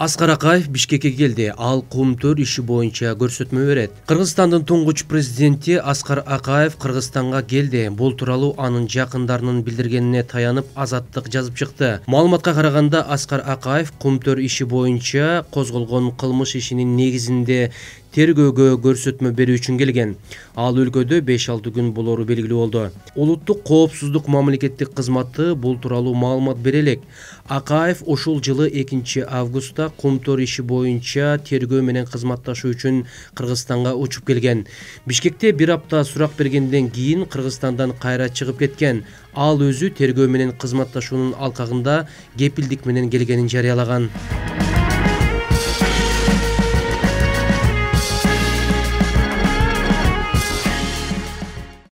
Аскар Акаев Бишкекке келди. Ал Кумтөр иши боюнча көрсөтмө берет. Кыргызстандын туңгуч президенти Аскар Акаев Кыргызстанга келди. Бул тууралуу анын жакындарынын билдиргенине таянып Азаттык жазып чыкты. Маалыматка караганда Аскар Акаев Кумтөр иши боюнча козголгон кылмыш ишинин негизинде тергөөгө көрсөтмө берүү үчүн келген. Ал өлкөдө 5-6 күн болору белгилүү болду. Улуттук коопсуздук мамлекеттик кызматы бул тууралуу маалымат бере элек. Акаев ушул жылы 2 августта Кумтөр иши боюнча тергөө менен кызматташуу үчүн Кыргызстанга учуп келген. Бишкекте бир апта сурак бергенден кийин Кыргызстандан кайра чыгып кеткен. Ал өзү тергөө менен кызматташуунун алкагында кепилдик менен келгенин жарыялаган.